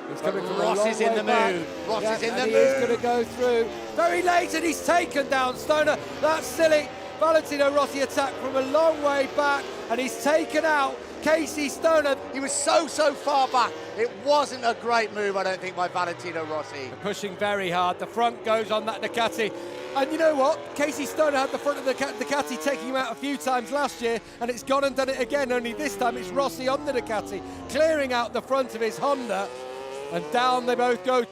He's coming from Rossi's a long in the way back. mood. Rossi's in the and mood. He's going to go through very late, and he's taken down Stoner. That's silly. Valentino Rossi attacked from a long way back, and he's taken out Casey Stoner. He was so far back. It wasn't a great move, I don't think, by Valentino Rossi. Pushing very hard. The front goes on that Ducati. And you know what? Casey Stoner had the front of the Ducati taking him out a few times last year, and it's gone and done it again, only this time it's Rossi on the Ducati, clearing out the front of his Honda, and down they both go.